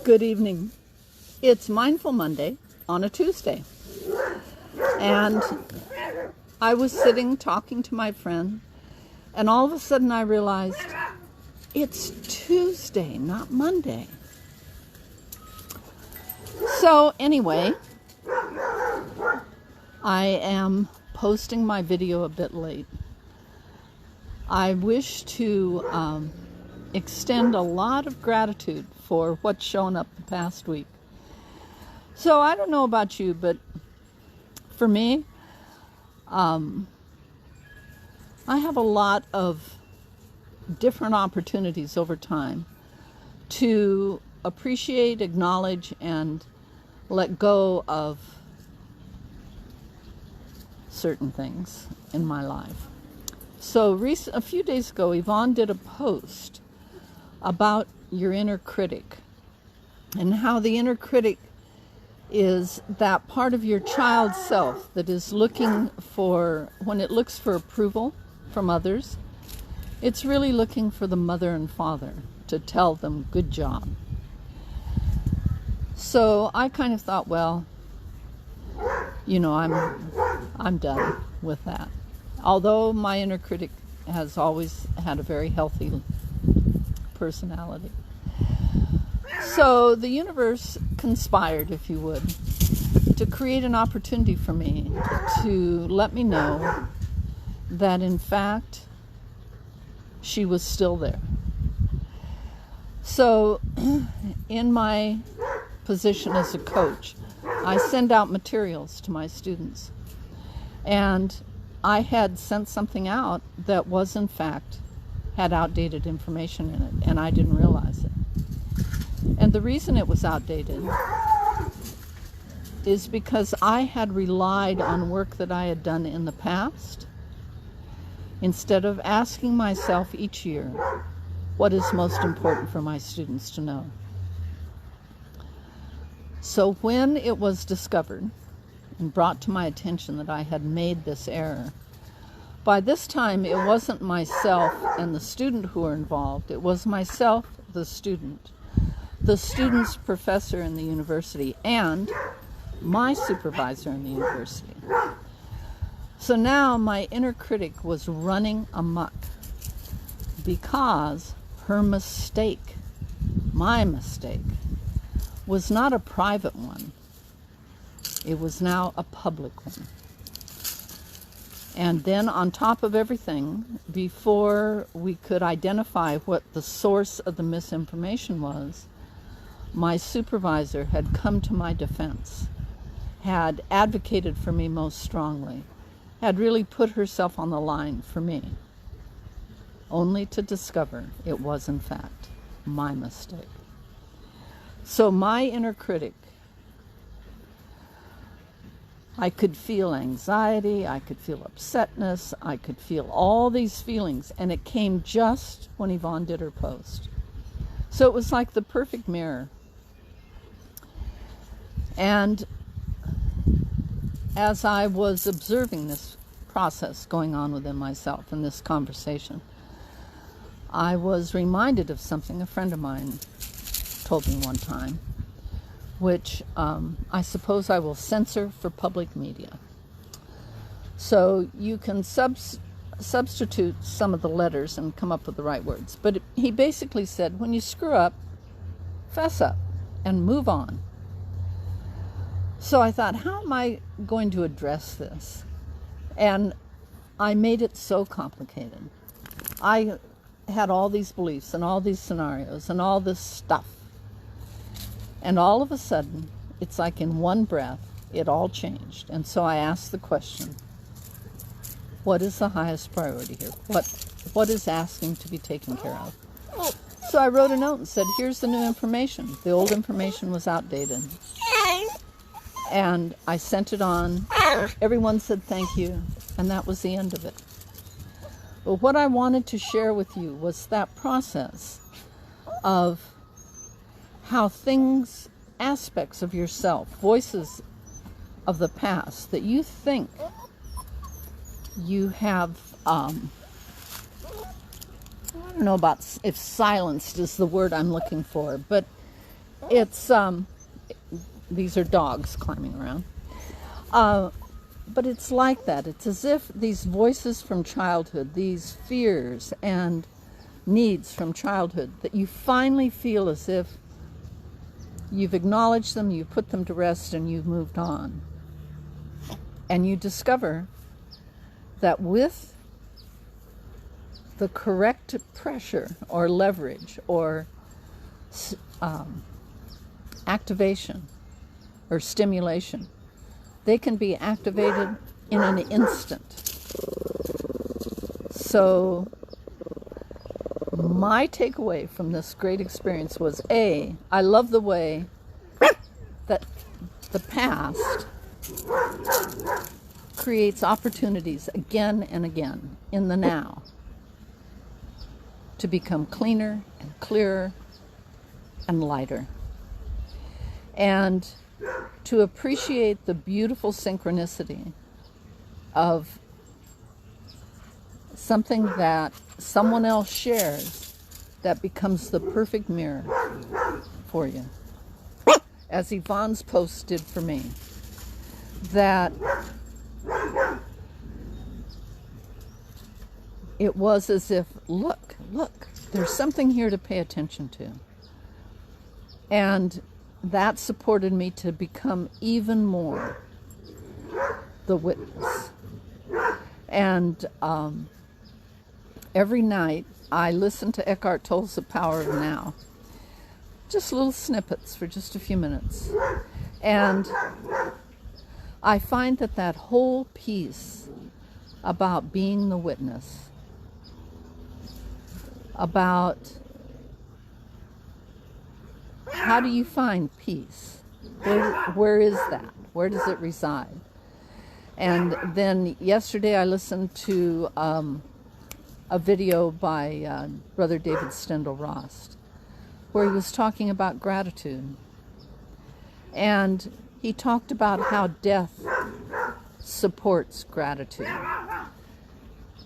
Good evening. It's Mindful Monday on a Tuesday. And I was sitting talking to my friend, and all of a sudden I realized it's Tuesday, not Monday. So anyway, I am posting my video a bit late. I wish to extend a lot of gratitude for what's shown up the past week. So I don't know about you, but for me, I have a lot of different opportunities over time to appreciate, acknowledge, and let go of certain things in my life. So a few days ago, Yvonne did a post about your inner critic and how the inner critic is that part of your child self that is looking for, when it looks for approval from others, it's really looking for the mother and father to tell them good job. So I kind of thought, well, I'm done with that. Although my inner critic has always had a very healthy personality. So the universe conspired, if you would, to create an opportunity for me to let me know that in fact she was still there. So in my position as a coach, I send out materials to my students, and I had sent something out that was in fact had outdated information in it, and I didn't realize it. And the reason it was outdated is because I had relied on work that I had done in the past instead of asking myself each year what is most important for my students to know. So when it was discovered and brought to my attention that I had made this error, by this time it wasn't myself and the student who were involved. It was myself, the student's professor in the university, and my supervisor in the university. So now my inner critic was running amok because her mistake, my mistake, was not a private one. It was now a public one. And then on top of everything, before we could identify what the source of the misinformation was, my supervisor had come to my defense, had advocated for me most strongly, had really put herself on the line for me, only to discover it was in fact my mistake. So my inner critic, I could feel anxiety, I could feel upsetness, I could feel all these feelings, and it came just when Yvonne did her post. So it was like the perfect mirror. And as I was observing this process going on within myself in this conversation, I was reminded of something a friend of mine told me one time, which I suppose I will censor for public media. So you can substitute some of the letters and come up with the right words. But he basically said, when you screw up, fess up and move on. So I thought, how am I going to address this? And I made it so complicated. I had all these beliefs and all these scenarios and all this stuff. And all of a sudden, it's like in one breath, it all changed. And so I asked the question, what is the highest priority here? What is asking to be taken care of? So I wrote a note and said, here's the new information. The old information was outdated. And I sent it on. Everyone said thank you. And that was the end of it. But what I wanted to share with you was that process of how things, aspects of yourself, voices of the past that you think you have, I don't know about if silenced is the word I'm looking for, but It's these are dogs climbing around. But it's like that. It's as if these voices from childhood, these fears and needs from childhood, that you finally feel as if you've acknowledged them, you've put them to rest, and you've moved on. And you discover that with the correct pressure or leverage or activation or stimulation, they can be activated in an instant. So my takeaway from this great experience was, I love the way that the past creates opportunities again and again in the now to become cleaner and clearer and lighter. And to appreciate the beautiful synchronicity of something that someone else shares that becomes the perfect mirror for you. As Yvonne's post did for me, that it was as if, look, there's something here to pay attention to. And that supported me to become even more the witness. And every night I listen to Eckhart Tolle's The Power of Now. Just little snippets for just a few minutes. And I find that whole piece about being the witness, about how do you find peace? Where is that? Where does it reside? And then yesterday I listened to a video by Brother David Stendal-Rost, where he was talking about gratitude. And he talked about how death supports gratitude.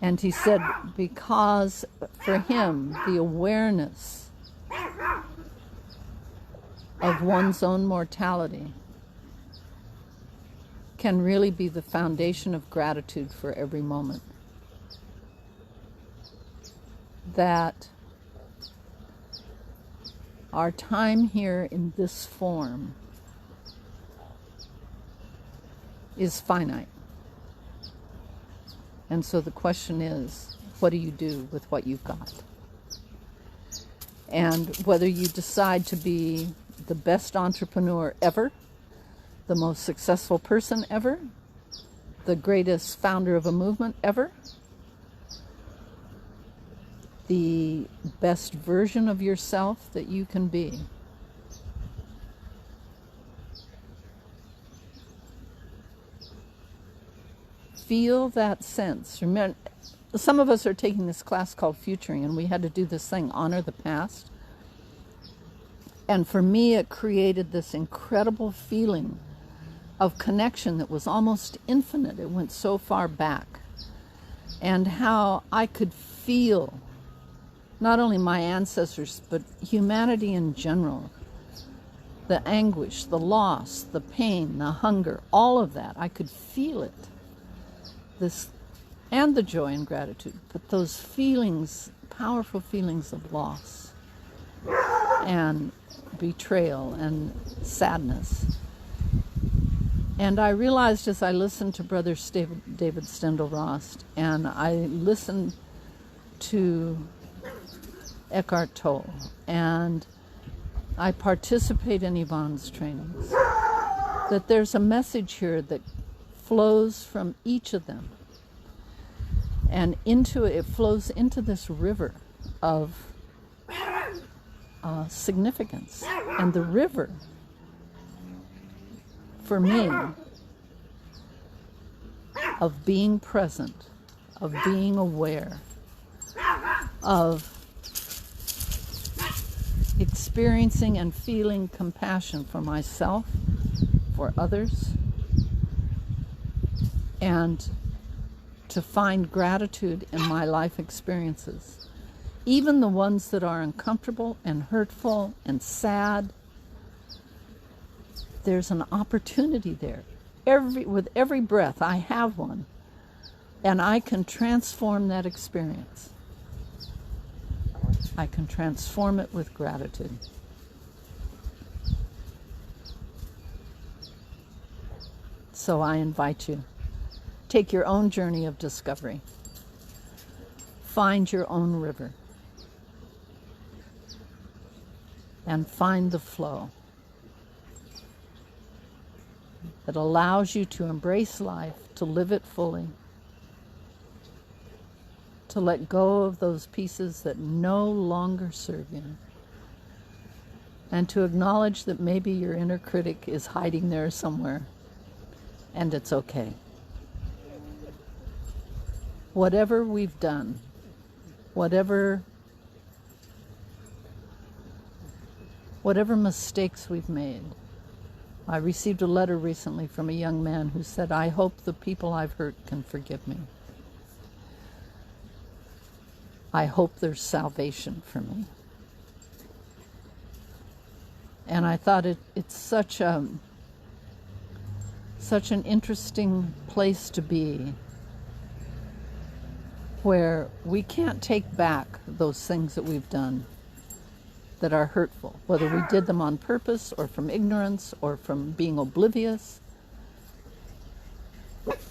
And he said because for him, the awareness of one's own mortality can really be the foundation of gratitude for every moment. That our time here in this form is finite. And so the question is, what do you do with what you've got? And whether you decide to be the best entrepreneur ever, the most successful person ever, the greatest founder of a movement ever, the best version of yourself that you can be. Feel that sense. Remember, some of us are taking this class called Futuring, and we had to do this thing, honor the past. And for me, it created this incredible feeling of connection that was almost infinite. It went so far back. And how I could feel not only my ancestors, but humanity in general. The anguish, the loss, the pain, the hunger, all of that. I could feel it. And the joy and gratitude. But those feelings, powerful feelings of loss and betrayal and sadness. And I realized as I listened to Brother David Stendal-Rost, and I listened to Eckhart Tolle, and I participate in Yvonne's trainings, that there's a message here that flows from each of them, and it flows into this river of significance. And the river, for me, of being present, of being aware, of experiencing and feeling compassion for myself, for others, and to find gratitude in my life experiences, even the ones that are uncomfortable and hurtful and sad there's an opportunity there. With every breath, I have one, and I can transform that experience. I can transform it with gratitude. So I invite you, take your own journey of discovery. Find your own river. And find the flow that allows you to embrace life, to live it fully, to let go of those pieces that no longer serve you, and to acknowledge that maybe your inner critic is hiding there somewhere, and it's okay. Whatever we've done, whatever mistakes we've made. I received a letter recently from a young man who said, I hope the people I've hurt can forgive me. I hope there's salvation for me. And I thought it's such an interesting place to be, where we can't take back those things that we've done that are hurtful, whether we did them on purpose or from ignorance or from being oblivious.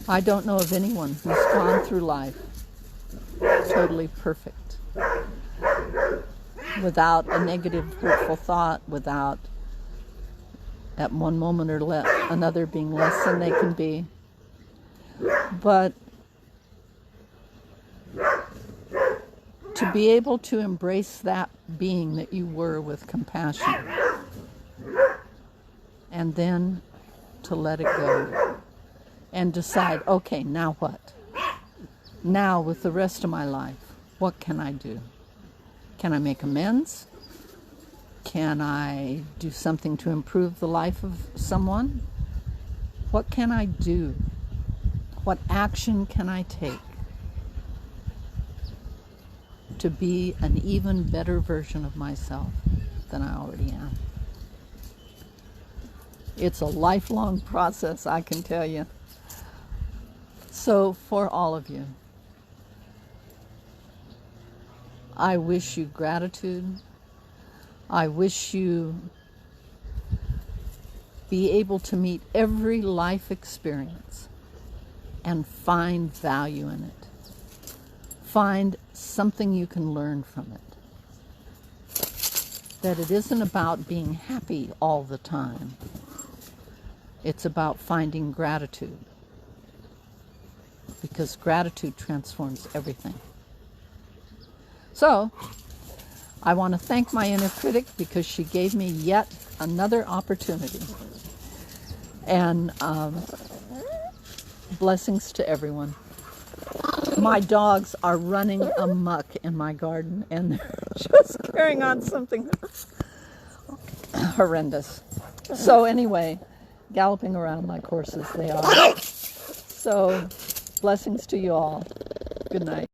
I don't know of anyone who's gone through life totally perfect, without a negative, hurtful thought, without at one moment or another being less than they can be. But to be able to embrace that being that you were with compassion, and then to let it go and decide, okay, now what? Now with the rest of my life, what can I do? Can I make amends? Can I do something to improve the life of someone? What can I do? What action can I take to be an even better version of myself than I already am? It's a lifelong process, I can tell you. So for all of you, I wish you gratitude. I wish you be able to meet every life experience and find value in it. Find something you can learn from it. That it isn't about being happy all the time. It's about finding gratitude, because gratitude transforms everything. So, I want to thank my inner critic because she gave me yet another opportunity. And blessings to everyone. My dogs are running amok in my garden, and they're just carrying on something horrendous. So anyway, galloping around like horses they are. So blessings to you all. Good night.